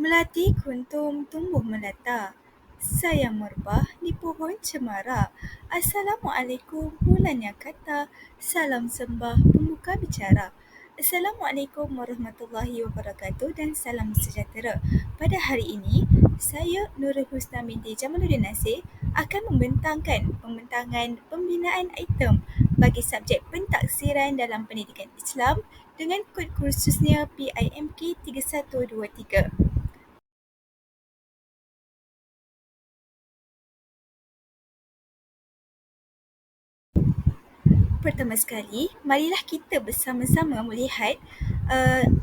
Melati kuntum tumbuh melata, sayang merbah di pohon cemara. Assalamualaikum bulannya kata, salam sembah pembuka bicara. Assalamualaikum warahmatullahi wabarakatuh dan salam sejahtera. Pada hari ini, saya Nurul Husna binti Jamaluddin Nasir akan pembentangan pembinaan item bagi subjek pentaksiran dalam pendidikan Islam dengan kod kursusnya PIMK 3123. Pertama sekali, marilah kita bersama-sama melihat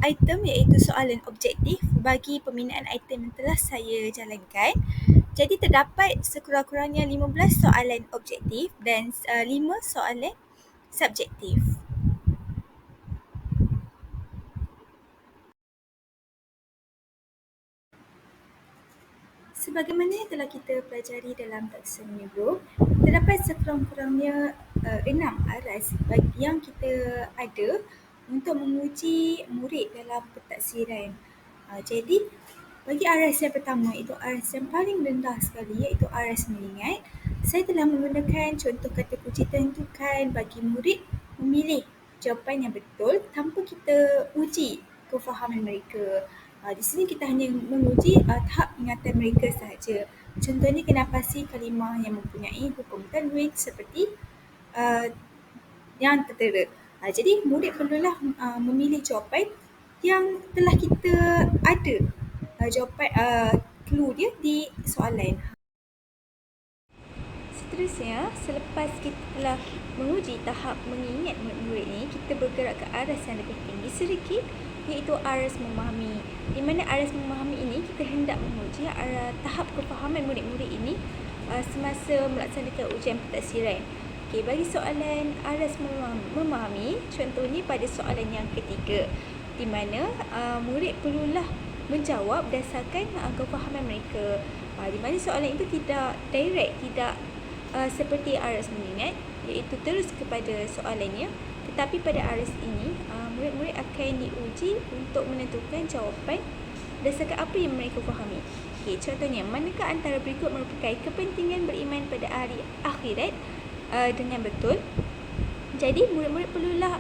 item iaitu soalan objektif bagi pembinaan item yang telah saya jalankan. Jadi terdapat sekurang-kurangnya 15 soalan objektif dan 5 soalan subjektif. Sebagaimana yang telah kita pelajari dalam taksonomi Bloom, terdapat sekurang-kurangnya 6 aras yang kita ada untuk menguji murid dalam pentaksiran. Jadi, bagi aras yang pertama, itu aras yang paling rendah sekali, iaitu aras mengingat. Saya telah menggunakan contoh kata kunci tentukan bagi murid memilih jawapan yang betul tanpa kita uji kefahaman mereka. Di sini kita hanya menguji tahap ingatan mereka sahaja. Contohnya, kena pasti kalimah yang mempunyai hukum tanwin seperti yang tertera. Jadi murid perlulah memilih jawapan yang telah kita ada jawapan clue dia di soalan. Seterusnya, selepas kita telah menguji tahap mengingat murid ini, kita bergerak ke aras yang lebih tinggi sedikit, iaitu aras memahami. Di mana aras memahami ini kita hendak menguji tahap kefahaman murid-murid ini semasa melaksanakan ujian pentaksiran. Okey, bagi soalan aras memahami, contohnya pada soalan yang ketiga, di mana murid perlulah menjawab berdasarkan kefahaman mereka. Di mana soalan itu tidak direct, tidak seperti aras mengingat, iaitu terus kepada soalannya, tetapi pada aras ini murid-murid akan diuji untuk menentukan jawapan berdasarkan apa yang mereka fahami. Okey, contohnya, manakah antara berikut merupakan kepentingan beriman pada hari akhirat dengan betul? Jadi murid-murid perlulah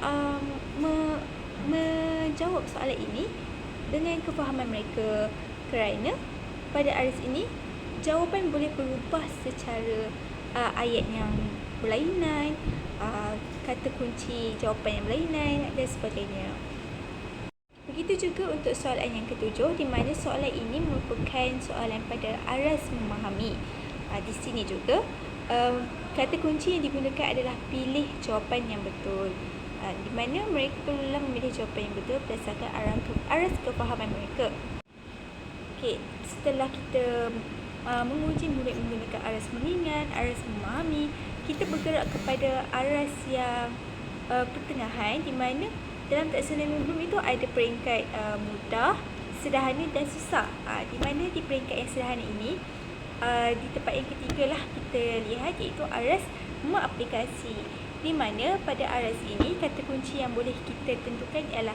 menjawab soalan ini dengan kefahaman mereka, kerana pada aras ini jawapan boleh berubah secara ayat yang berlainan, kata kunci jawapan yang berlainan dan sebagainya. Begitu juga untuk soalan yang ketujuh, di mana soalan ini merupakan soalan pada aras memahami. Di sini juga kata kunci yang digunakan adalah pilih jawapan yang betul, di mana mereka perlulah memilih jawapan yang betul berdasarkan aras kefahaman mereka. Okey, setelah kita menguji murid menggunakan aras mengingat, aras memahami, kita bergerak kepada aras yang pertengahan, di mana dalam taksonomi Bloom itu ada peringkat mudah, sederhana dan susah. Di mana di peringkat yang sederhana ini, di tempat yang ketiga lah kita lihat, iaitu aras mengaplikasi, di mana pada aras ini kata kunci yang boleh kita tentukan ialah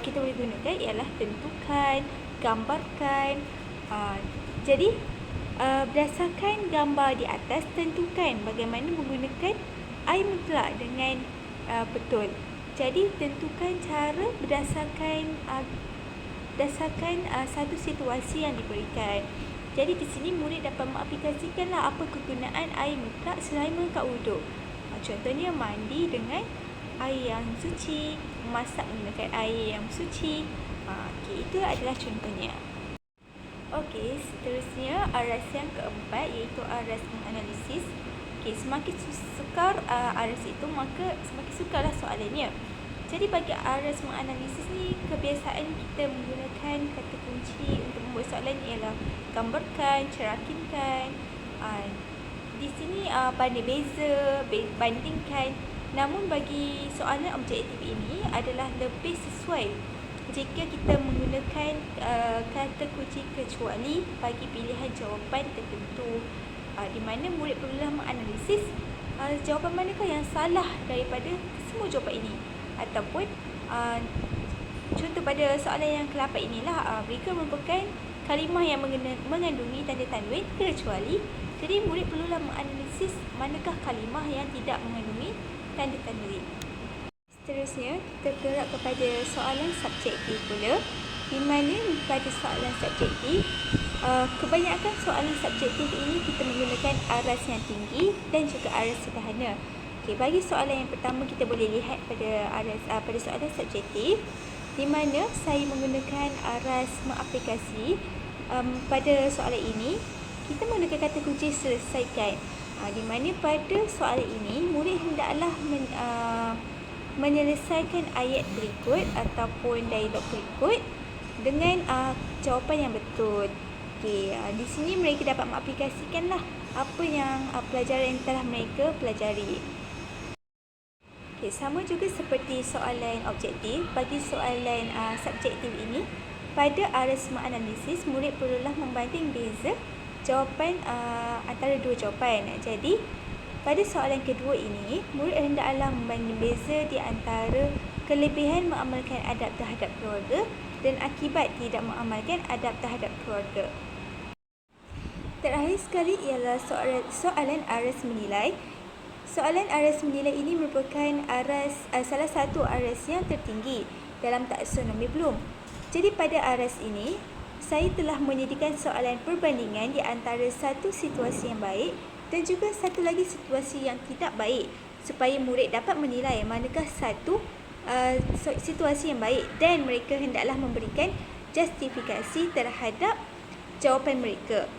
kita boleh gunakan ialah tentukan, gambarkan. Jadi berdasarkan gambar di atas, tentukan bagaimana menggunakan I mutlak dengan betul. Jadi tentukan cara berdasarkan satu situasi yang diberikan. Jadi di sini murid dapat mengaplikasikanlah apa kegunaan air mutlak selama kat wuduk. Contohnya, mandi dengan air yang suci, memasak menggunakan air yang suci. Okey, itu adalah contohnya. Okey, seterusnya aras yang keempat, iaitu aras menganalisis. Okey, semakin sukar aras itu, maka semakin sukarlah soalannya. Jadi bagi aras menganalisis ni, kebiasaan kita menggunakan kata kunci untuk membuat soalan ialah gambarkan, cerakinkan. Di sini banding beza, bandingkan. Namun bagi soalan objektif ini adalah lebih sesuai jika kita menggunakan kata kunci kecuali bagi pilihan jawapan tertentu, di mana murid perlulah menganalisis jawapan manakah yang salah daripada semua jawapan ini. Ataupun contoh pada soalan yang ke-8 inilah, mereka merupakan kalimah yang mengandungi tanda tanwin kecuali. Jadi murid perlulah menganalisis manakah kalimah yang tidak mengandungi tanda tanwin. Seterusnya, kita gerak kepada soalan subjektif pula, di mana pada soalan subjektif, kebanyakan soalan subjektif ini kita menggunakan aras yang tinggi dan juga aras sederhana. Okey, bagi soalan yang pertama kita boleh lihat pada soalan subjektif, di mana saya menggunakan aras mengaplikasi. Pada soalan ini, kita menggunakan kata kunci selesaikan. Di mana pada soalan ini, murid hendaklah menyelesaikan ayat berikut ataupun dialog berikut dengan jawapan yang betul. Okey, di sini mereka dapat mengaplikasikanlah apa yang pelajaran yang telah mereka pelajari. Okey, sama juga seperti soalan objektif, bagi soalan subjektif ini, pada aras menganalisis, murid perlulah membanding beza jawapan antara dua jawapan. Jadi, pada soalan kedua ini, murid hendaklah membanding beza di antara kelebihan mengamalkan adab terhadap keluarga dan akibat tidak mengamalkan adab terhadap keluarga. Terakhir sekali ialah soalan aras menilai. Soalan aras menilai ini merupakan salah satu aras yang tertinggi dalam taksonomi Bloom. Jadi pada aras ini, saya telah menyediakan soalan perbandingan di antara satu situasi yang baik dan juga satu lagi situasi yang tidak baik, supaya murid dapat menilai manakah satu situasi yang baik dan mereka hendaklah memberikan justifikasi terhadap jawapan mereka.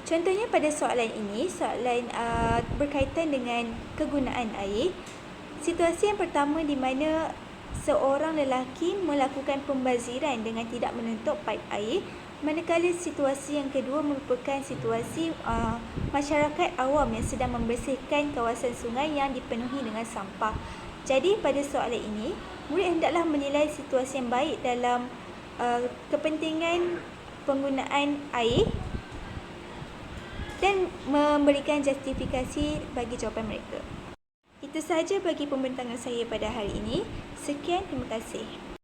Contohnya pada soalan ini, soalan berkaitan dengan kegunaan air. Situasi yang pertama di mana seorang lelaki melakukan pembaziran dengan tidak menutup paip air, manakala situasi yang kedua merupakan situasi masyarakat awam yang sedang membersihkan kawasan sungai yang dipenuhi dengan sampah. Jadi pada soalan ini, murid hendaklah menilai situasi yang baik dalam kepentingan penggunaan air dan memberikan justifikasi bagi jawapan mereka. Itu sahaja bagi pembentangan saya pada hari ini. Sekian, terima kasih.